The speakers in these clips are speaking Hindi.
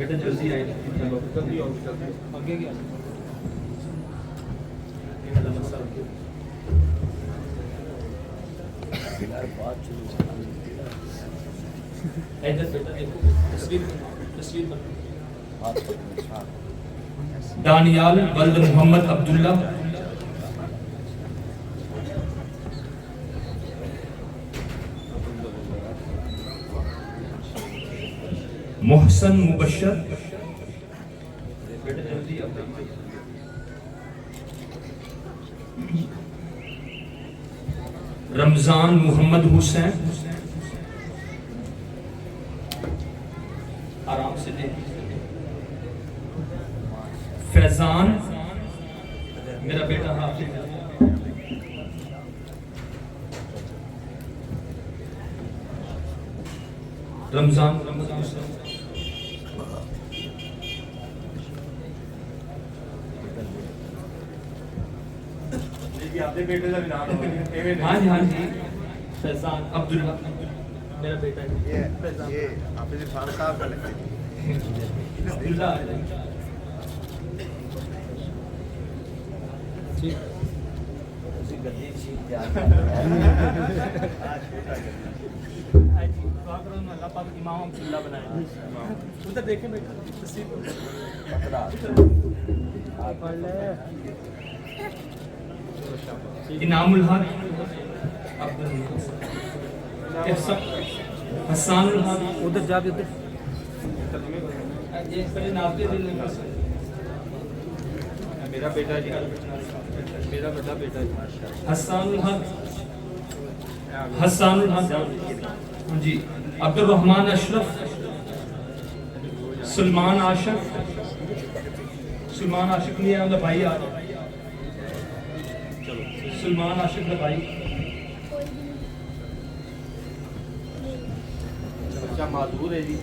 बेटा जल्दी आए, जल्दी और आगे क्या इधर बेटा देखो तस्वीर दानियाल वल्द मोहम्मद अब्दुल्ला, मोहसन मुबशर, रमजान मोहम्मद हुसैन, आराम से देखिए, फैजान मेरा बेटा हाफिज, रमजान मोहम्मद हुसैन, आपके बेटे का भी नाम है। हाँ जी हाँ जी, फैजान अब्दुल्ला मेरा बेटा है। ये हाफिज खान साहब का लगता है। अब्दुल्ला ठीक इमाम अब्दुल्ला बनाया उधर देखें बेटा इनामुल हक, हसानुल हक, उधर जा उधर मेरा बेटा जी, मेरा बड़ा बेटा जी। हसानुल हक, हसानुल हक जी, अब्दुल रहमान अशरफ, सलमान आशिक, सलमान आशिक नहीं है मतलब भाई आ सलमान आशिक का भाई, बच्चा माजूर है जी,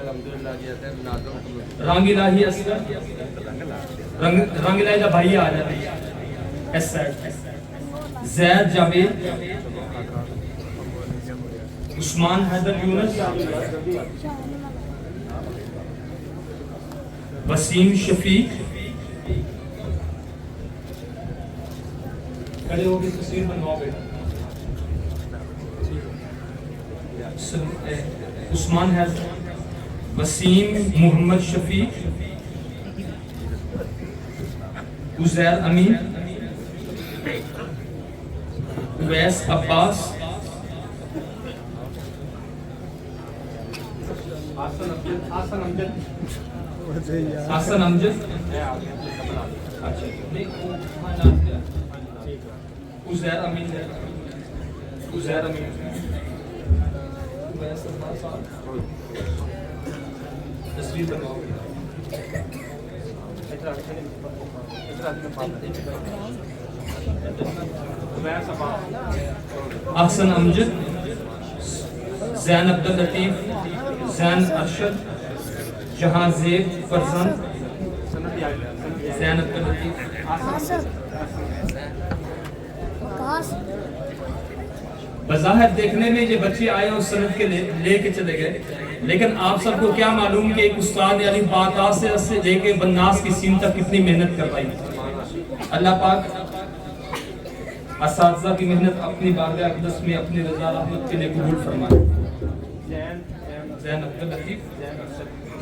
अल्हम्दुलिल्लाह जी। रंग इलाही असगर, रंग इलाही का भाई आ जाता है एस साइड, जैद जावेद, उस्मान हैदर यूनुस, वसीम शफीक, खड़े होकर तस्वीर बनवाओ बेटा, उस्मान हैदर, वसीम मोहम्मद शफीक, उजैर अमीन, उवैस अब्बास, हासन अमजद, उजैर अमीन, उजैर अमीन, तस्वीर बनाओ अहसन अमजद, जैन अब्दुल लतीफ, जैन अरशद, जहांजेब फरजंद, जैन अब्दुल लतीफ, बज़ाहिर देखने में ये बच्चे आए और सनद के लेके चले गए, लेकिन आप सबको क्या मालूम कि एक उस्ताद यानी बाता से लेके बन्नास की सीन तक कितनी मेहनत करवाई। अल्लाह पाक असातिज़ा की मेहनत अपनी बारगाह अक़दस में अपनी रज़ा रहमत के लिए कबूल फरमाए। जैन अब्दुल लतीफ,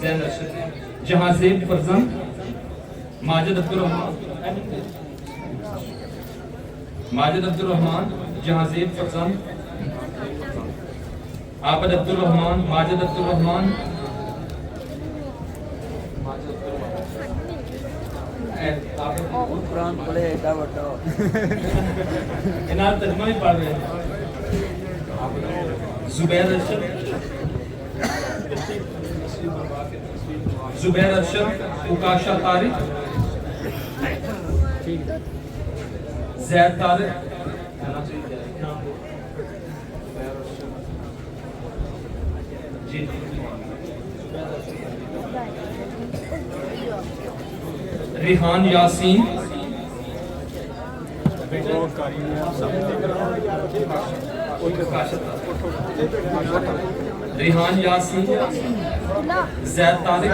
जैन अरशद, जहांजेब फरजंद, माजिद अब्दुल रहमान, माजिद अब्दुल रहमान, जहांजेब फरजंद, आबद अब्दुल रहमान, माजिद अब्दुल रहमान, कुरान पढ़े एडा बड़ा इनार तर्जुमा भी पढ़ रहे हैं। जुबैर अरशद, जुबैर अरशद, उकाशा तारिक, जैद तारिक, जी रिहान यासीन, रिहान यासीन, जैद तारिक,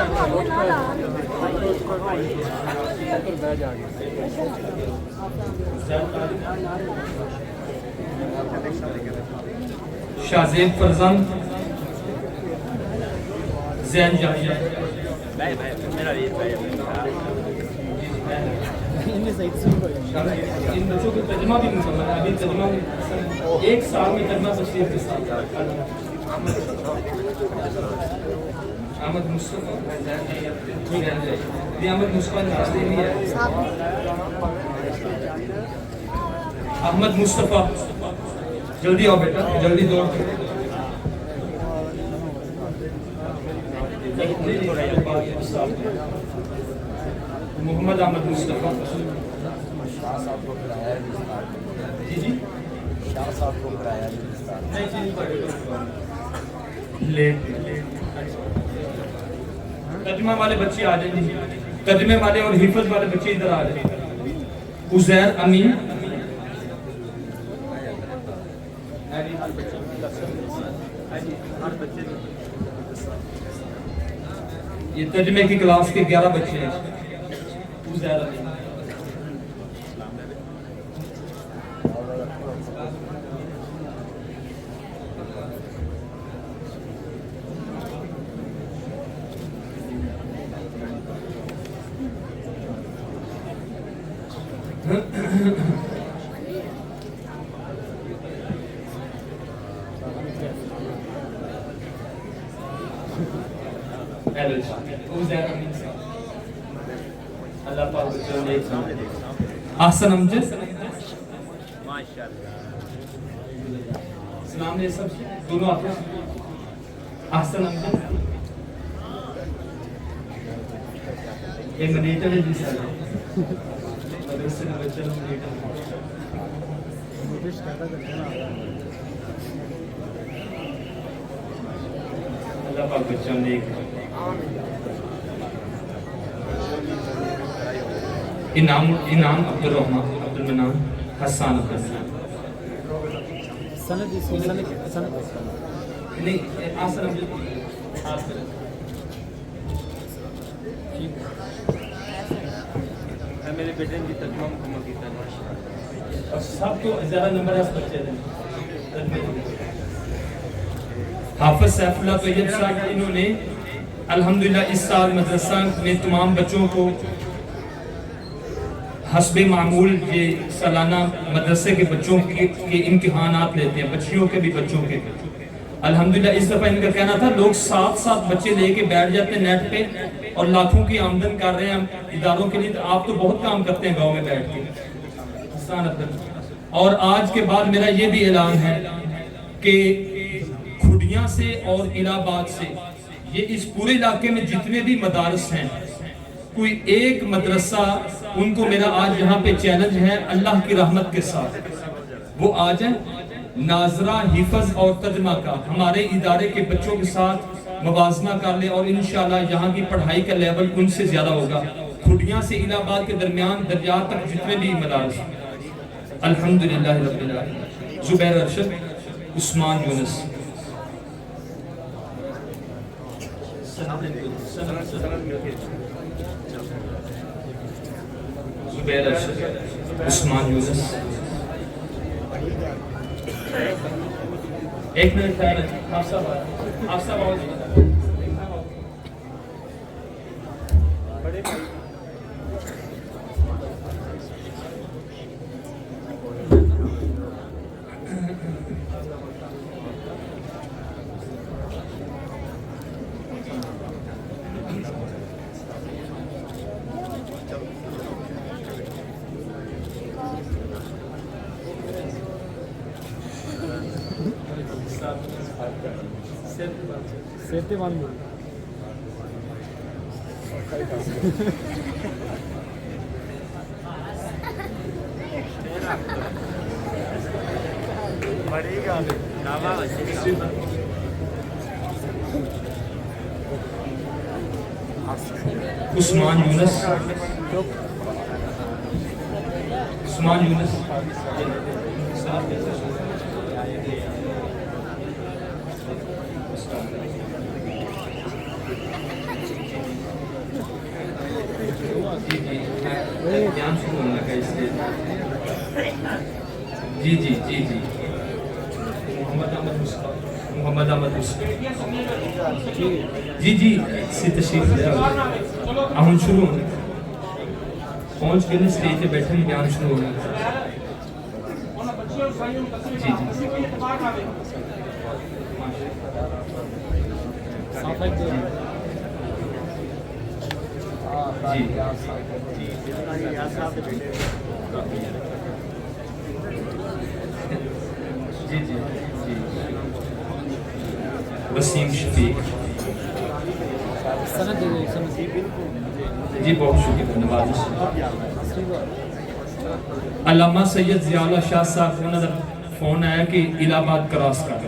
शाहजेब फरजान, जैन जाहिया। इन बच्चों को तर्जुमा भी मुकम्मल है, अभी तर्जुमा एक साल में तर्जुमा तशरीफ के साथ। अहमद मुस्तफ़ा, अहमद मुस्तफ़ा नाश्ते भी है। अहमद मुस्तफ़ा, जल्दी आओ बेटा, जल्दी दौड़। मोहम्मद अहमद मुस्तफ़ा, जी जी लेट तर्जुमा वाले बच्चे आ जाए, तर्जुमे वाले और हिफज वाले बच्चे इधर आ जाए। उज़ैर अमीन, ये तर्जुमे की क्लास के 11 बच्चे हैं। उज़ैर अमीन, आसन अमजद, सलाम ने सब दोनों आते हैं। आसन अमजद, ये मनीटर है जिस मदरसे में बच्चे लोग मनीटर अल्लाह पाक बच्चों ने इनाम इनाम अब्दुल रहमान, अब्दुल मनान, हसन अब्दुल नहीं आसन अमजद मेरे बेटे की तर्जुमा मुकम्मल किया और सब तो ज़्यादा नंबर है बच्चे हैं। हाफिज सैफुल्लाह तैयब साहब, इन्होंने अल्हम्दुलिल्लाह इस साल मदरसा में तमाम बच्चों को हस्बे मामूल ये सालाना मदरसे के बच्चों के इम्तिहानात लेते हैं, बच्चियों के भी बच्चों के। अल्हम्दुलिल्लाह इस दफ़ा इनका कहना था लोग 7-7 बच्चे लेके बैठ जाते हैं नेट पे और लाखों की आमदन कर रहे हैं इदारों के लिए। तो आप तो बहुत काम करते हैं गांव में बैठ के। और आज के बाद मेरा ये भी ऐलान है कि खुडियां से और इलाहाबाद से ये इस पूरे इलाके में जितने भी मदारस हैं, कोई एक मदरसा उनको मेरा आज यहाँ पे चैलेंज है अल्लाह की रहमत के साथ, वो आ जाए नाजरा हिफज और तर्जुमा का हमारे इदारे के बच्चों के साथ मवाजना कर ले और इंशाल्लाह यहाँ की पढ़ाई का लेवल उनसे ज्यादा होगा। खुडियां से इलाहाबाद के दरमियान दरिया तक जितने भी मदारस अल्हम्दुलिल्लाह रब्बिल आलमीन। जुबैर अरशद, उस्मान यूनुस, जुबैर अरशद, उस्मान यूनुस। एक मिनट ठहर, आप सब बड़े भाई सेते मान उस्मान यूनुस, उस्मान यूनुस, जी जी ध्यान शुरू होने लगा इससे। जी जी जी जी मोहम्मद अहमद मुस्तफा जी जी सी तशरीफ ले हम शुरू होने पहुंच गए ना स्टेज पे बैठे हैं, बयान शुरू होने लगा। जी जी जी जी जी वसीम शफीक जी बहुत शुक्रिया धन्यवाद। अल्लामा सैयद ज़ियाउल्लाह शाह साहब को फोन आया कि इलाहाबाद क्रॉस कर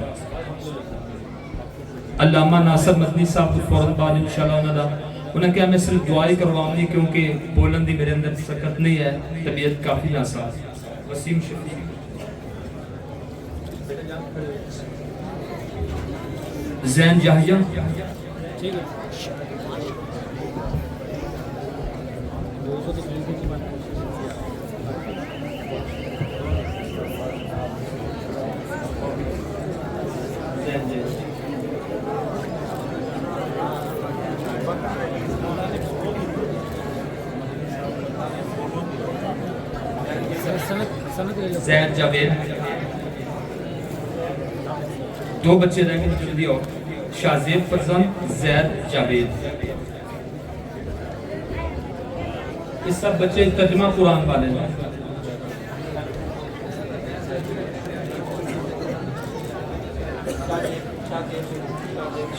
अल्लामा नासिर मदनी साहब तो फौरन बाद इंशाल्लाह उन्हें क्या मैं सिर्फ दुआई करवाऊंगी क्योंकि बोलन दी मेरे अंदर सकत नहीं है, तबीयत काफ़ी नासाज। वसीम शफीक जैन याहिया ठीक है जैद जावेद, दो बच्चे रहेंगे जल्दी और शाहजेब फरजान जैद जावेद। ये सब बच्चे तर्जुमा कुरान वाले हैं।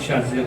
शाहजेब